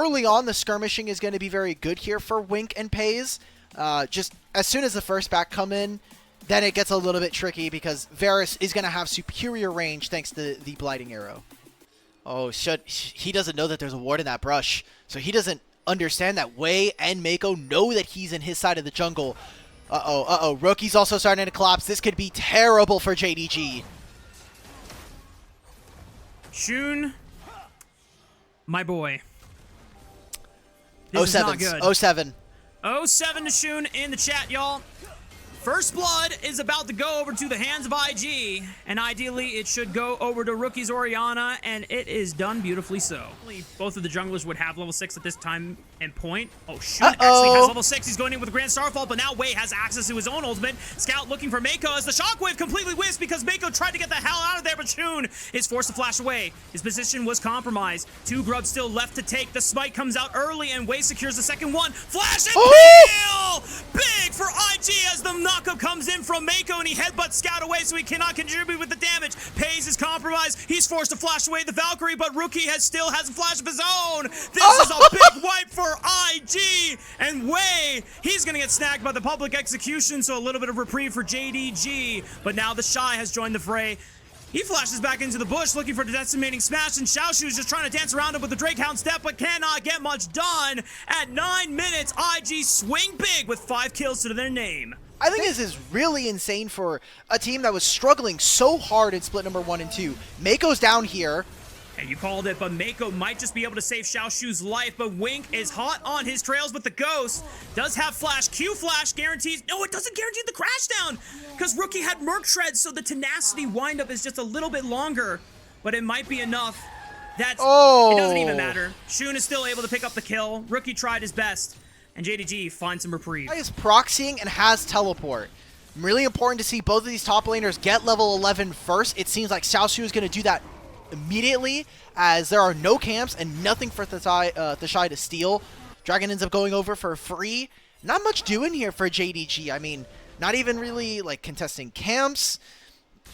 early on, the skirmishing is going to be very good here for Wink and Pays. Just as soon as the first back come in, then it gets a little bit tricky because Varus is going to have superior range thanks to the Blighting Arrow. Oh, he doesn't know that there's a ward in that brush, so he doesn't understand that Wei and Mako know that he's in his side of the jungle. Rookie's also starting to collapse. This could be terrible for JDG. Shun, my boy. 07. 07. 07 to Shun in the chat, y'all. First blood is about to go over to the hands of IG, and ideally it should go over to Rookie's Orianna, and it is done beautifully so. Both of the junglers would have level 6 at this time and point. Oh, Shun actually has level 6. He's going in with a Grand Starfall, but now Wei has access to his own ultimate. Scout looking for Mako as the Shockwave completely whiffs because Mako tried to get the hell out of there, but Shun is forced to flash away. His position was compromised. 2 grubs still left to take. The smite comes out early, and Wei secures the second one. Flash and kill! Big for IG as the knockup comes in from Mako, and he headbutts Scout away, so he cannot contribute with the damage. Pays is compromised. He's forced to flash away the Valkyrie, but Rookie still has a flash of his own. This is a big wipe for IG, and Wei, he's going to get snagged by the public execution, so a little bit of reprieve for JDG, but now the Shy has joined the fray. He flashes back into the bush looking for the decimating smash, and Xiaoshu is just trying to dance around him with the Drake Hound step, but cannot get much done. At 9 minutes, IG swing big with 5 kills to their name. I think this is really insane for a team that was struggling so hard in split number 1 and 2. Mako's down here. And you called it, but Mako might just be able to save Xiaoshu's life, but Wink is hot on his trails with the Ghost. Does have flash. Q flash guarantees. No, it doesn't guarantee the crash down because Rookie had Merc Shreds, so the tenacity windup is just a little bit longer, but it might be enough. It doesn't even matter. Shun is still able to pick up the kill. Rookie tried his best, and JDG finds some reprieve. He is proxying and has teleport. Really important to see both of these top laners get level 11 first. It seems like Xiaoshu is going to do that immediately, as there are no camps and nothing for Thashai to steal. Dragon ends up going over for free. Not much doing here for JDG. I mean, not even really like contesting camps.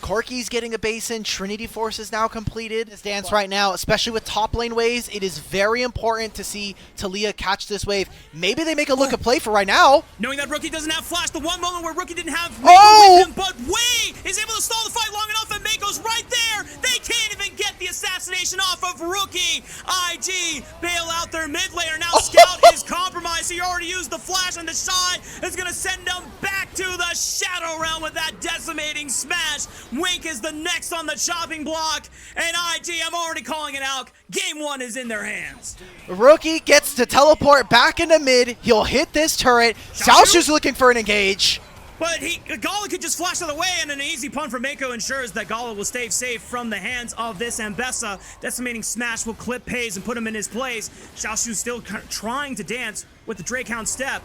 Corki's getting a base in. Trinity Force is now completed. This dance right now, especially with top lane waves, it is very important to see Talia catch this wave. Maybe they make a look at play for right now. Knowing that Rookie doesn't have flash, the one moment where Rookie didn't have Mako with him, but Wei is able to stall the fight long enough, and Mako's right there. They can't even get the assassination off of Rookie. IG bail out their mid laner. Now Scout is compromised. He already used the flash, and the Shy is going to send them back to the Shadow Realm with that decimating smash. Wink is the next on the chopping block, and IG, I'm already calling it out. Game 1 is in their hands. Rookie gets to teleport back into mid. He'll hit this turret. Xiaoshu's looking for an engage. But Gala could just flash out of the way, and an easy pun from Mako ensures that Gala will stay safe from the hands of this Ambessa. Decimating smash will clip Pays and put him in his place. Xiaoshu's still trying to dance with the Drake Hound step,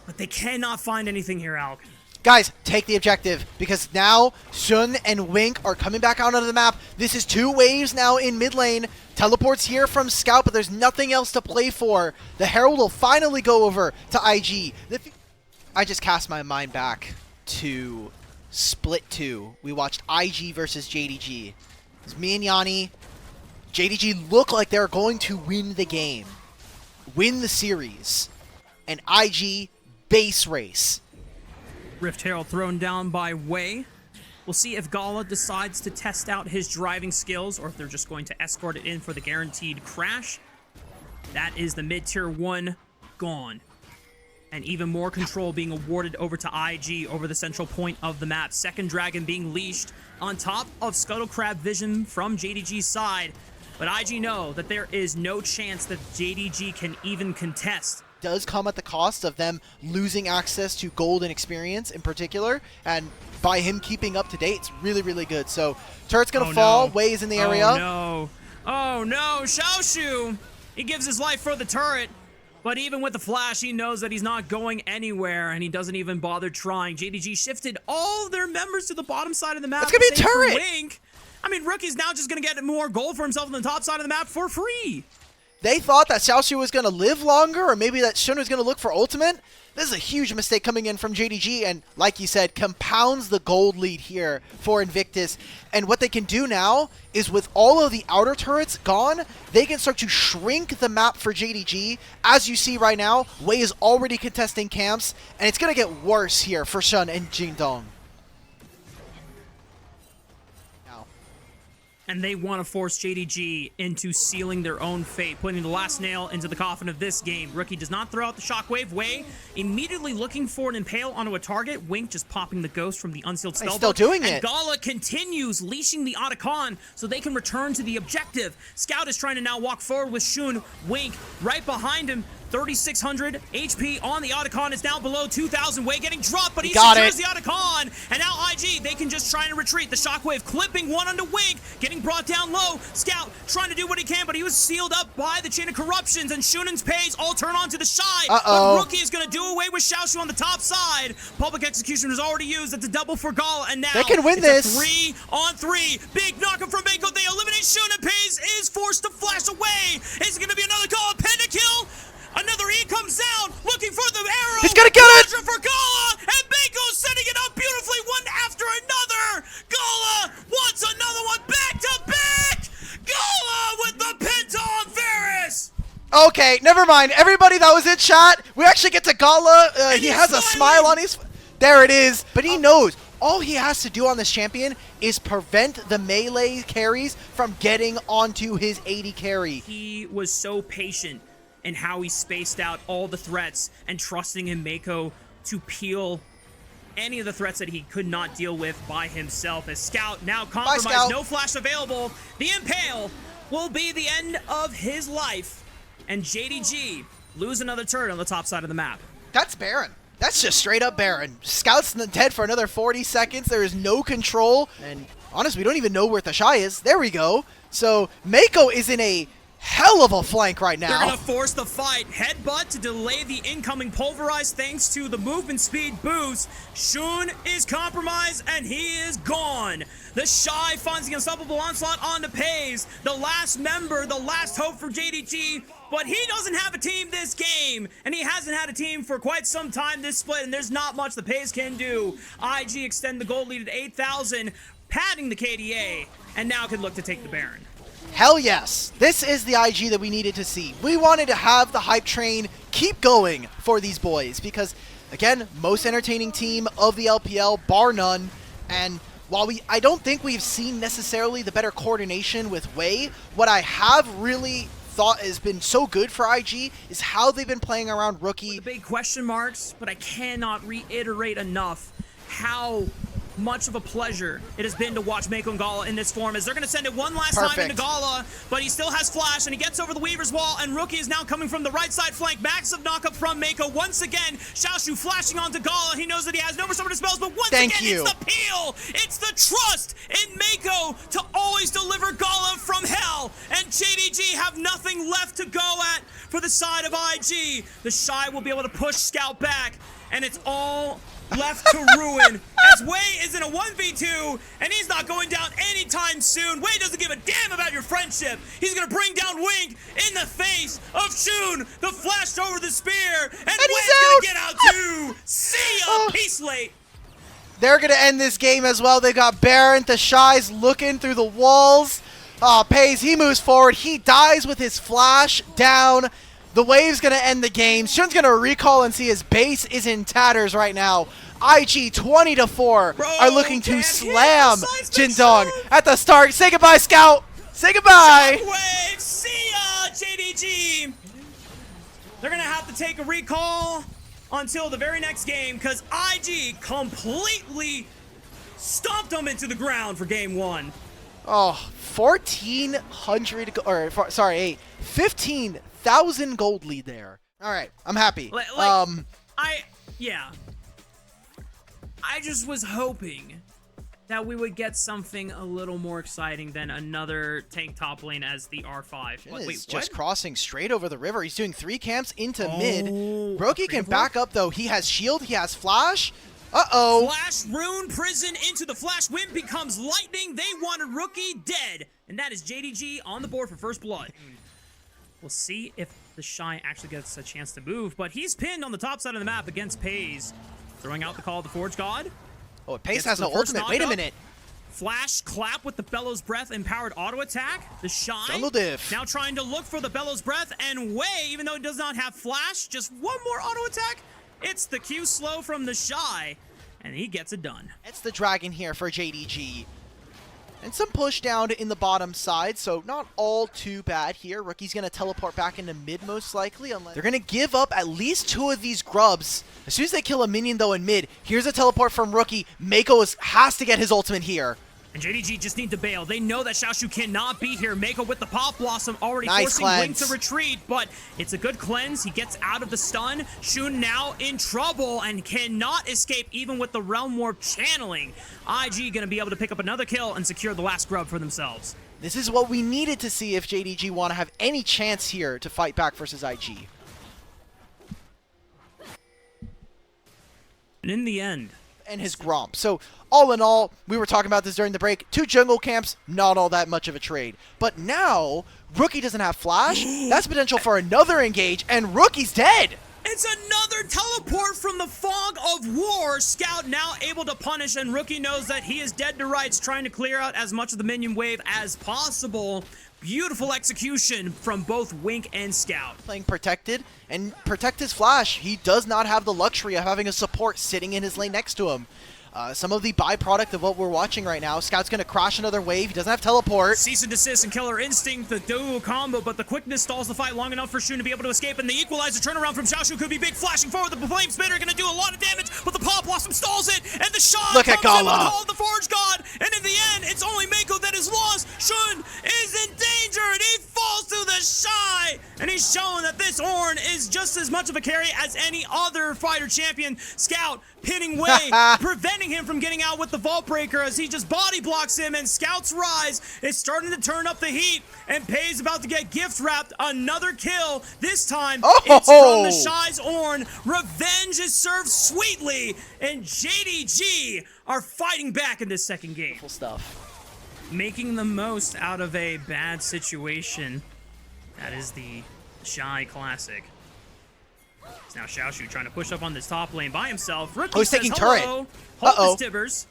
but they cannot find anything here, Alk. Guys, take the objective, because now Shun and Wink are coming back out onto the map. This is 2 waves now in mid lane. Teleports here from Scout, but there's nothing else to play for. The Herald will finally go over to IG. I just cast my mind back to Split 2. We watched IG versus JDG. It was me and Yanni. JDG look like they're going to win the game, win the series, and IG base race. Rift Herald thrown down by Wei. We'll see if Gala decides to test out his driving skills, or if they're just going to escort it in for the guaranteed crash. That is the mid-tier 1 gone. And even more control being awarded over to IG over the central point of the map. Second Dragon being leashed on top of Scuttle Crab vision from JDG's side. But IG know that there is no chance that JDG can even contest. Does come at the cost of them losing access to gold and experience in particular, and by him keeping up to date, it's really, really good. So turret's gonna fall. No. Wei is in the area. Oh no, Xiaoshu, he gives his life for the turret, but even with the flash, he knows that he's not going anywhere, and he doesn't even bother trying. JDG shifted all their members to the bottom side of the map. It's gonna be a turret. Wink. I mean, Rookie's now just gonna get more gold for himself on the top side of the map for free. They thought that Xiaoshu was going to live longer, or maybe that Shun was going to look for ultimate. This is a huge mistake coming in from JDG, and like you said, compounds the gold lead here for Invictus. And what they can do now is with all of the outer turrets gone, they can start to shrink the map for JDG. As you see right now, Wei is already contesting camps, and it's going to get worse here for Shun and Jingdong. And they want to force JDG into sealing their own fate, putting the last nail into the coffin of this game. Rookie does not throw out the shockwave. Wei immediately looking for an impale onto a target. Wink just popping the ghost from the unsealed stealth. Still doing it. And Gala continues leashing the Otacon so they can return to the objective. Scout is trying to now walk forward with Shun. Wink right behind him. 3,600 HP on the Otacon is now below 2,000. Wei getting dropped, but he secures the Otacon. And now IG, they can just try and retreat. The shockwave clipping one onto Wink, getting brought down low. Scout trying to do what he can, but he was sealed up by the chain of corruptions, and Shunen's pays all turn on to the Shy. But Rookie is going to do away with Xiaoshu on the top side. Public execution was already used. It's a double for Gala, and now they can win this. 3-on-3. Big knockup from Mako. They eliminate Shun, and Pays is forced to flash away. Is it going to be another Gala pentakill? Another E comes down, looking for the arrow. He's gonna get it! For Gala, and Bako's setting it up beautifully, one after another. Gala wants another one back to back. Gala with the penta on Varus. Okay, never mind. Everybody that was in chat, we actually get to Gala. He has a smile on his... There it is. But he knows all he has to do on this champion is prevent the melee carries from getting onto his 80 carry. He was so patient and how he spaced out all the threats and trusting in Mako to peel any of the threats that he could not deal with by himself. As Scout now compromised, no flash available. The Impale will be the end of his life, and JDG lose another turret on the top side of the map. That's Baron. That's just straight up Baron. Scout's dead for another 40 seconds. There is no control, and honestly, we don't even know where the Shy is. There we go. So Mako is in a hell of a flank right now. They're gonna force the fight. Headbutt to delay the incoming pulverize thanks to the movement speed boost. Shun is compromised and he is gone. The Shy finds the unstoppable onslaught onto Pays. The last member, the last hope for JDG, but he doesn't have a team this game, and he hasn't had a team for quite some time this split, and there's not much the Pays can do. IG extend the gold lead at 8,000, padding the KDA, and now can look to take the Baron. Hell yes. This is the IG that we needed to see. We wanted to have the hype train keep going for these boys because, again, most entertaining team of the LPL, bar none. And while I don't think we've seen necessarily the better coordination with Wei, what I have really thought has been so good for IG is how they've been playing around Rookie. The big question marks, but I cannot reiterate enough how much of a pleasure it has been to watch Mako and Gala in this form, as they're going to send it one last time into Gala, but he still has flash, and he gets over the Weaver's wall, and Rookie is now coming from the right side flank. Massive knockup from Mako once again. Xiaoshu flashing onto Gala. He knows that he has no summoner spells, but once again, it's the peel. It's the trust in Mako to always deliver Gala from hell, and JDG have nothing left to go at for the side of IG. The Shy will be able to push Scout back, and it's all left to ruin as Wei is in a 1v2 and he's not going down anytime soon. Wei doesn't give a damn about your friendship. He's gonna bring down Wink in the face of Shun. The flash over the spear, and Wei's gonna get out too. See ya, peace late. They're gonna end this game as well. They got Baron, the Shy's looking through the walls. Pays, he moves forward. He dies with his flash down. The wave's going to end the game. Shun's going to recall and see his base is in tatters right now. IG 20-4 are looking to slam Jingdong at the start. Say goodbye, Scout. Say goodbye. Shockwave. See ya, JDG. They're going to have to take a recall until the very next game because IG completely stomped them into the ground for game one. Oh, 1,400, or sorry, 15,000 gold lead there. All right, I'm happy. I just was hoping that we would get something a little more exciting than another tank top lane as the R5. Wait, just crossing straight over the river. He's doing 3 camps into mid. Rookie can back up though. He has shield. He has flash. Uh-oh. Flash Rune Prison into the Flash Wind becomes lightning. They wanted Rookie dead. And that is JDG on the board for first blood. We'll see if the Shy actually gets a chance to move, but he's pinned on the top side of the map against Pays. Throwing out the call of the Forge God. Oh, Pays has no ultimate. Wait a minute. Flash clap with the Bellows Breath empowered auto attack. The Shy jungle diff. Now trying to look for the Bellows Breath, and Wei, even though it does not have Flash, just one more auto attack. It's the Q slow from the Shy, and he gets it done. It's the Dragon here for JDG. And some push down in the bottom side, so not all too bad here. Rookie's going to teleport back into mid most likely. Unless they're going to give up at least 2 of these grubs. As soon as they kill a minion though in mid, here's a teleport from Rookie. Mako has to get his ultimate here. And JDG just need to bail. They know that Xiaoshu cannot be here. Mako with the Pop Blossom already nice forcing Wing to retreat, but it's a good cleanse. He gets out of the stun. Shun now in trouble and cannot escape even with the Realm Warp channeling. IG going to be able to pick up another kill and secure the last grub for themselves. This is what we needed to see if JDG want to have any chance here to fight back versus IG. And in the end, and his Gromp. So all in all, we were talking about this during the break. 2 jungle camps, not all that much of a trade. But now, Rookie doesn't have Flash. That's potential for another engage, and Rookie's dead. It's another teleport from the Fog of War. Scout now able to punish, and Rookie knows that he is dead to rights, trying to clear out as much of the minion wave as possible. Beautiful execution from both Wink and Scout. Playing protected and protect his Flash. He does not have the luxury of having a support sitting in his lane next to him. Some of the byproduct of what we're watching right now. Scout's going to crash another wave. He doesn't have teleport. Cease and desist and Killer Instinct, the duo combo, but the quickness stalls the fight long enough for Shun to be able to escape, and the equalizer turnaround from Xiaoshu could be big. Flashing forward, the Flame Spitter going to do a lot of damage, but the Pop Blossom stalls it, and the shot Look at comes in with the Gala. call of the Forge God, and in the end, it's only Mako that is lost. Shun is in danger, and he falls to the Shy, and he's showing that this Ornn is just as much of a carry as any other fighter champion. Scout pinning Wei, preventing him from getting out with the Vault Breaker as he just body blocks him, and Scout's Rise is starting to turn up the heat, and Pay's about to get gift wrapped. Another kill. This time, it's from the Shy's Ornn. Revenge is served sweetly, and JDG are fighting back in this second game. Beautiful stuff. Making the most out of a bad situation. That is the Shy classic. It's now Xiaoshu trying to push up on this top lane by himself. Rookie he's says, taking hello. turret. Hold the Stibbers.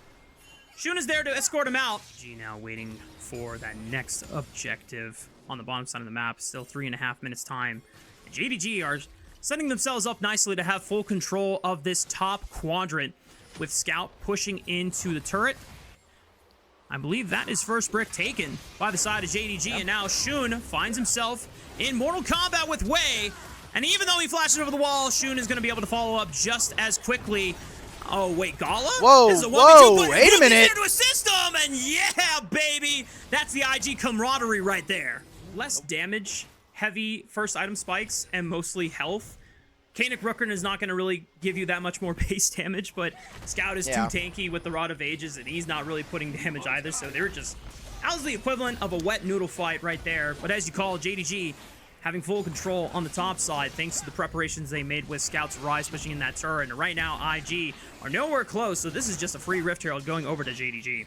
Shun is there to escort him out. G now waiting for that next objective on the bottom side of the map. Still 3.5 minutes time. And JDG are setting themselves up nicely to have full control of this top quadrant with Scout pushing into the turret. I believe that is first brick taken by the side of JDG, and now Shun finds himself in Mortal Kombat with Wei. And even though he flashes over the wall, Shun is going to be able to follow up just as quickly. Oh, wait, Gala? Whoa, whoa, wait a minute. There to assist him, and yeah, baby. That's the IG camaraderie right there. Less damage, heavy first item spikes, and mostly health. Kanik Rooker is not going to really give you that much more base damage, but Scout is too tanky with the Rod of Ages, and he's not really putting damage either, so they're just... That was the equivalent of a wet noodle fight right there, but as you call it, JDG having full control on the top side thanks to the preparations they made with Scout's Rise pushing in that turret, and right now IG are nowhere close, so this is just a free Rift Herald going over to JDG.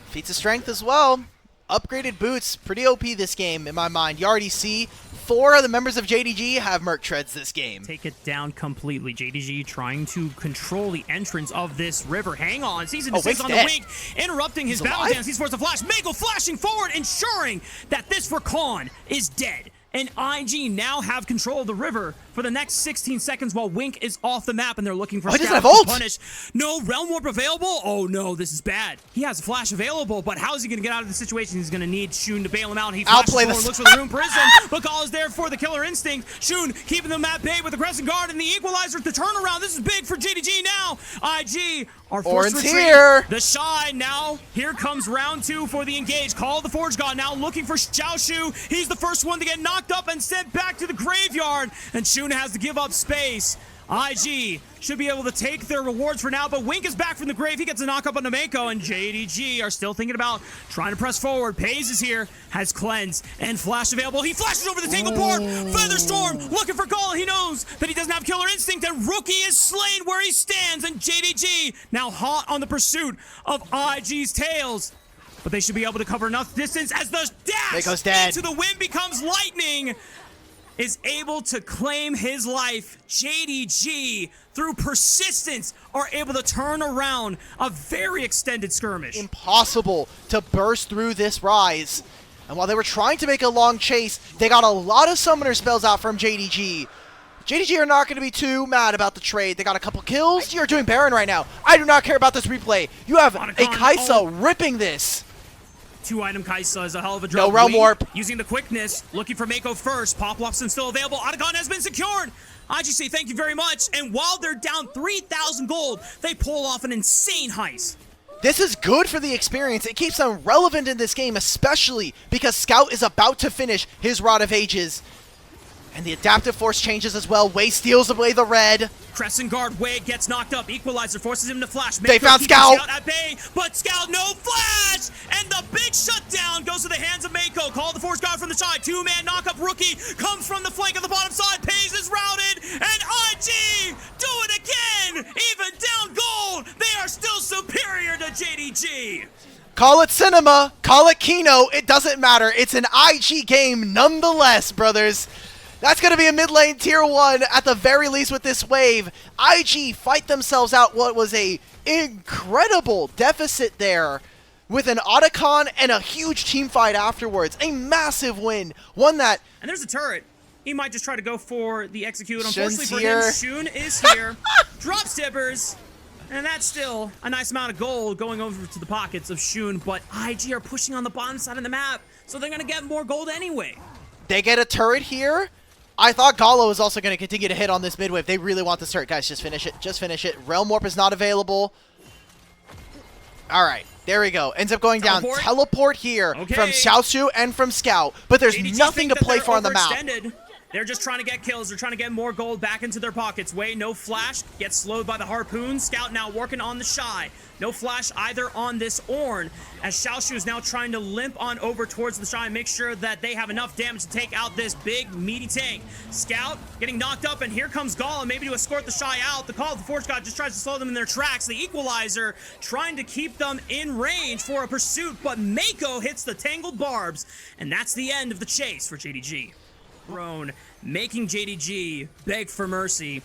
Feats of strength as well. Upgraded boots, pretty OP this game in my mind. You already see 4 of the members of JDG have Merc Treads this game. Take it down completely. JDG trying to control the entrance of this river. Hang on. Season desist on the Wink, interrupting his battle dance. He's forced to flash. Mako flashing forward, ensuring that this Rakan is dead. And IG now have control of the river for the next 16 seconds while Wink is off the map and they're looking for Scout to punish. No Realm Warp available? Oh no, this is bad. He has a flash available, but how is he going to get out of the situation? He's going to need Shun to bail him out. He flashes forward, looks for the Rune Prison. Bakal is there for the Killer Instinct. Shun keeping them at bay with the Crescent Guard and the Equalizer. The turnaround. This is big for JDG now. IG are forced to retreat. Here. The Shy now. Here comes round 2 for the engage. Call the Forge God now looking for Xiaoshu. He's the first one to get knocked up and sent back to the graveyard, and Shun has to give up space. IG should be able to take their rewards for now, but Wink is back from the grave. He gets a knock up on Mako, and JDG are still thinking about trying to press forward. Pays is here, has Cleanse and Flash available. He flashes over the Tangle Board. Featherstorm looking for Gala. He knows that he doesn't have Killer Instinct, and Rookie is slain where he stands, and JDG now hot on the pursuit of IG's tails. But they should be able to cover enough distance as the dash into the wind becomes lightning. is able to claim his life. JDG, through persistence, are able to turn around a very extended skirmish. Impossible to burst through this Rise. And while they were trying to make a long chase, they got a lot of summoner spells out from JDG. JDG are not going to be too mad about the trade. They got a couple kills. JDG are doing Baron right now. I do not care about this replay. You have a Kaisa ripping this. 2-item Kaisa is a hell of a drop. No Realm Warp. Using the quickness, looking for Mako first. Pop Lockson still available. Otacon has been secured. IGC, thank you very much. And while they're down 3,000 gold, they pull off an insane heist. This is good for the experience. It keeps them relevant in this game, especially because Scout is about to finish his Rod of Ages. And the adaptive force changes as well. Wei steals away the red. Crescent Guard, Wei gets knocked up. Equalizer forces him to flash. They found Scout. At bay, but Scout, no flash! And the big shutdown goes to the hands of Mako. Call the Force Guard from the side. Two-man knock-up Rookie comes from the flank of the bottom side. Pays is routed. And IG do it again! Even down gold, they are still superior to JDG. Call it cinema. Call it Kino. It doesn't matter. It's an IG game nonetheless, brothers. That's going to be a mid lane tier 1 at the very least with this wave. IG fight themselves out what was a incredible deficit there with an Otacon and a huge team fight afterwards. A massive win. One that... And there's a turret. He might just try to go for the execute. Unfortunately for here. him, Shun is here. Drops Tippers. And that's still a nice amount of gold going over to the pockets of Shun. But IG are pushing on the bottom side of the map, so they're going to get more gold anyway. They get a turret here. I thought Galo was also going to continue to hit on this mid wave. They really want this turret. Guys, just finish it. Just finish it. Realm Warp is not available. All right. There we go. Ends up going down. Teleport here from Xiaoxu and from Scout. But there's nothing to play for on the map. They're just trying to get kills. They're trying to get more gold back into their pockets. Wei, no flash. Gets slowed by the harpoon. Scout now working on the Shy. No flash either on this Ornn, as Xiaoxu is now trying to limp on over towards the Shy and make sure that they have enough damage to take out this big, meaty tank. Scout getting knocked up, and here comes Gala, maybe to escort the Shy out. The Call of the Force God just tries to slow them in their tracks. The Equalizer trying to keep them in range for a pursuit, but Mako hits the tangled barbs, and that's the end of the chase for JDG. Roan making JDG beg for mercy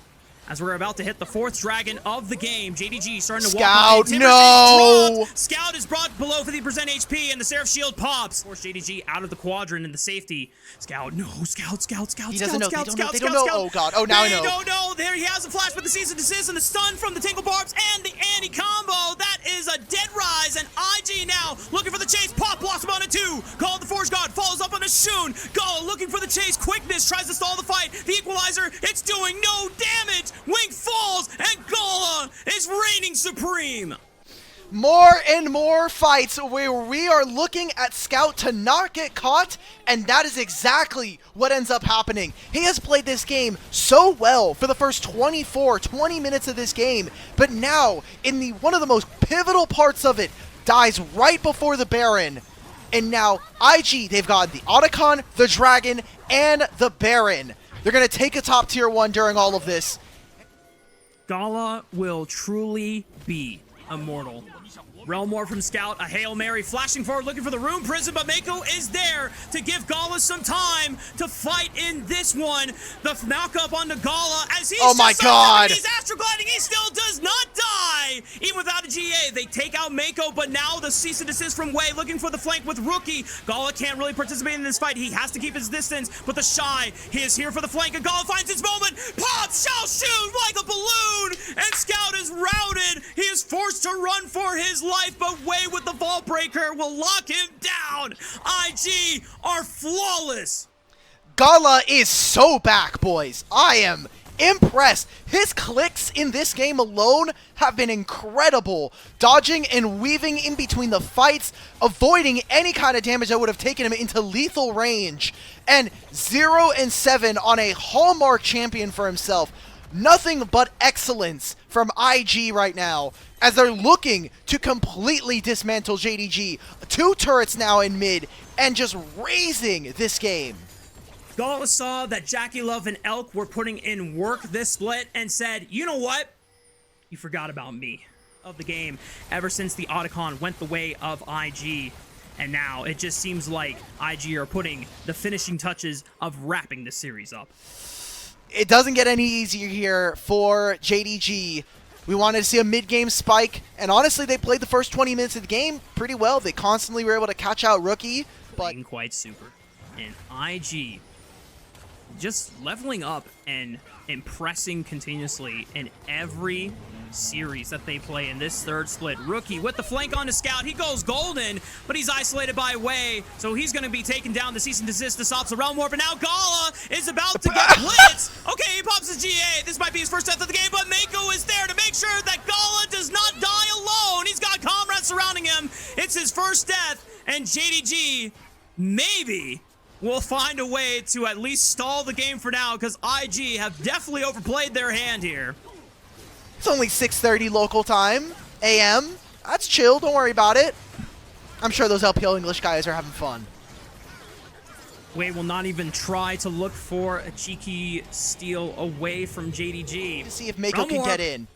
as we're about to hit the 4th dragon of the game. JDG starting to walk Scout, no! Scout is brought below 50% HP, and the Seraph Shield pops. Force JDG out of the quadrant in the safety. Scout, no, Scout. He doesn't know. They don't know. Oh, God. Oh, now I know. They don't know. There he has a flash with the cease and desist and the stun from the Tingle Barbs and the anti-combo. That is a dead Rise, and IG now looking for the chase. Pop Blossom on a 2. Call the Force God, follows up on a Shun. Gala looking for the chase. Quickness tries to stall the fight. The Equalizer, it's doing no damage. Wing falls, and Gala is reigning supreme. More and more fights where we are looking at Scout to not get caught, and that is exactly what ends up happening. He has played this game so well for the first 20 minutes of this game, but now, in one of the most pivotal parts of it, dies right before the Baron. And now, IG, they've got the Otacon, the Dragon, and the Baron. They're going to take a top tier 1 during all of this. Gala will truly be immortal. Realm War from Scout, a Hail Mary, flashing forward, looking for the Rune Prison, but Mako is there to give Gala some time to fight in this one. The knock-up onto Gala as he's he's astrogliding, he still does not die! Even without a GA, they take out Mako, but now the cease and desist from Wei, looking for the flank with Rookie. Gala can't really participate in this fight, he has to keep his distance, but the Shy, he is here for the flank, and Gala finds his moment, pops, shall shoot like a balloon, and Scout is routed. He is forced to run for his life, but Wei with the Vault Breaker will lock him down. IG are flawless. Gala is so back, boys. I am impressed. His clicks in this game alone have been incredible. Dodging and weaving in between the fights, avoiding any kind of damage that would have taken him into lethal range. And 0-7 on a hallmark champion for himself. Nothing but excellence from IG right now as they're looking to completely dismantle JDG. 2 turrets now in mid and just raising this game. Gala saw that Jackie Love and Elk were putting in work this split and said, you know what? You forgot about me of the game ever since the Otacon went the way of IG. And now it just seems like IG are putting the finishing touches of wrapping the series up. It doesn't get any easier here for JDG. We wanted to see a mid-game spike, and honestly, they played the first 20 minutes of the game pretty well. They constantly were able to catch out Rookie, but playing quite super. And IG just leveling up and impressing continuously in every series that they play in this third split. Rookie with the flank on the scout. He goes golden, but he's isolated by Wei, so he's going to be taken down. The cease and desist to stops the realm war, but now Gala is about to get blitz. Okay, he pops his GA. This might be his first death of the game, but Mako is there to make sure that Gala does not die alone. He's got comrades surrounding him. It's his first death, and JDG maybe will find a way to at least stall the game for now, because IG have definitely overplayed their hand here. It's only 6:30 local time, AM. That's chill, don't worry about it. I'm sure those LPL English guys are having fun. Wei will not even try to look for a cheeky steal away from JDG. To see if Mako can get in.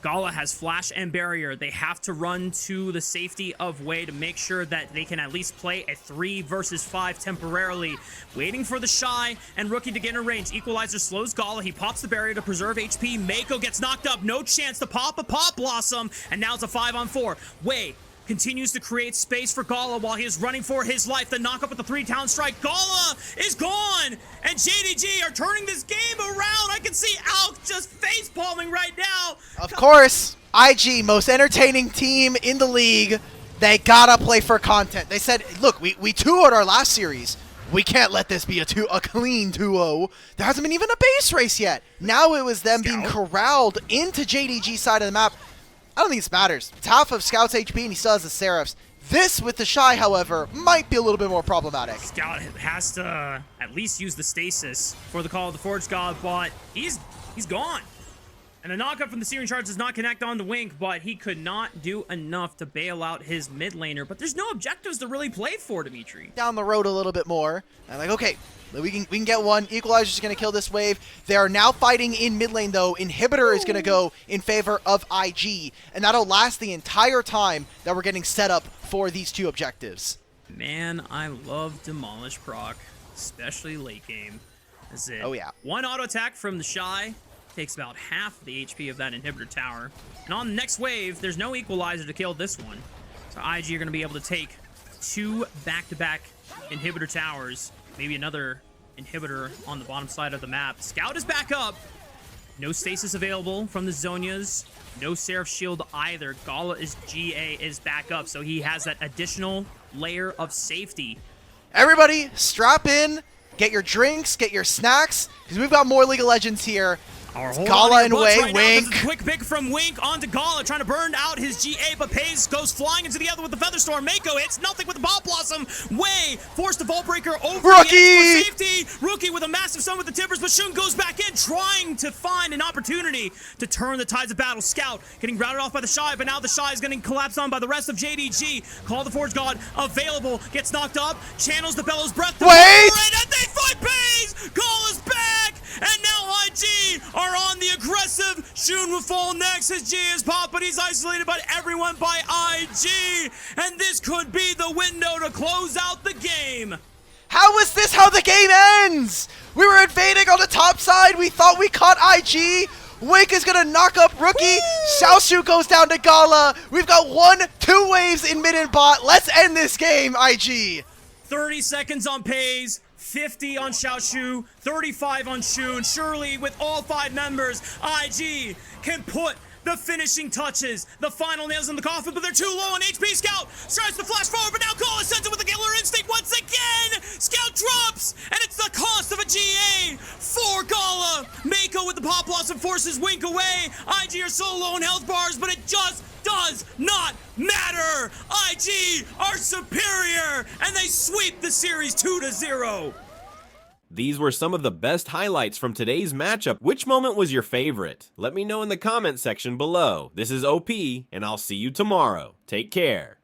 Gala has flash and barrier. They have to run to the safety of Wei to make sure that they can at least play a 3 versus 5 temporarily. Waiting for the Shy and Rookie to get in range. Equalizer slows Gala. He pops the barrier to preserve HP. Mako gets knocked up. No chance to pop a Pop Blossom. And now it's a 5-on-4. Wei continues to create space for Gala while he is running for his life. The knock up with the 3-town strike. Gala is gone, and JDG are turning this game around. I can see Alk just face palming right now. Of course, IG, most entertaining team in the league. They gotta play for content. They said, look, we 2-0'd our last series. We can't let this be a clean 2-0. There hasn't been even a base race yet. Now it was them being corralled into JDG's side of the map. I don't think this matters. It's half of Scout's HP and he still has the Seraphs. This with the Shy, however, might be a little bit more problematic. Scout has to at least use the stasis for the call of the Forge God, but he's gone. And the knockup from the Searing Charge does not connect on the Wink, but he could not do enough to bail out his mid laner. But there's no objectives to really play for, Dimitri. Down the road a little bit more. I'm like, okay, we can get one. Equalizer's going to kill this wave. They are now fighting in mid lane, though. Inhibitor is going to go in favor of IG, and that'll last the entire time that we're getting set up for these two objectives. Man, I love Demolish proc, especially late game. That's it. Oh, yeah. One auto attack from the Shy takes about half the HP of that inhibitor tower. And on the next wave, there's no equalizer to kill this one. So IG are going to be able to take 2 back-to-back inhibitor towers. Maybe another inhibitor on the bottom side of the map. Scout is back up. No stasis available from the Zonias. No Seraph Shield either. Gala's GA is back up, so he has that additional layer of safety. Everybody, strap in. Get your drinks, get your snacks, because we've got more League of Legends here. Gala and Wei, right Wink. Quick pick from Wink onto Gala, trying to burn out his GA, but Pays goes flying into the other with the Featherstorm. Mako hits nothing with the Pop Blossom. Wei forced the Vault Breaker over Rookie! the edge for safety. Rookie with a massive stun with the Timbers, but Shun goes back in, trying to find an opportunity to turn the tides of battle. Scout getting routed off by the Shy, but now the Shy is getting collapsed on by the rest of JDG. Call the Forge God available, gets knocked up, channels the Bellows Breath. Wait! And they fight Pays! Gala's back! And now IG are on the aggressive. Shun will fall next. His G is popped, but he's isolated by everyone by IG. And this could be the window to close out the game. How is this how the game ends? We were invading on the top side. We thought we caught IG. Wink is going to knock up Rookie. Xiaoshu goes down to Gala. We've got 1-2 waves in mid and bot. Let's end this game, IG. 30 seconds on Pays. 50 on Xiaoshu, 35 on Shun. Surely, with all 5 members, IG can put the finishing touches, the final nails in the coffin, but they're too low on HP. Scout tries to flash forward, but now Gala sends it with a killer instinct once again. Scout drops, and it's the cost of a GA for Gala. Mako with the Pop Blossom forces Wink away. IG are so low on health bars, but it just does not matter. IG are superior, and they sweep the series 2-0. These were some of the best highlights from today's matchup. Which moment was your favorite? Let me know in the comment section below. This is OP, and I'll see you tomorrow. Take care.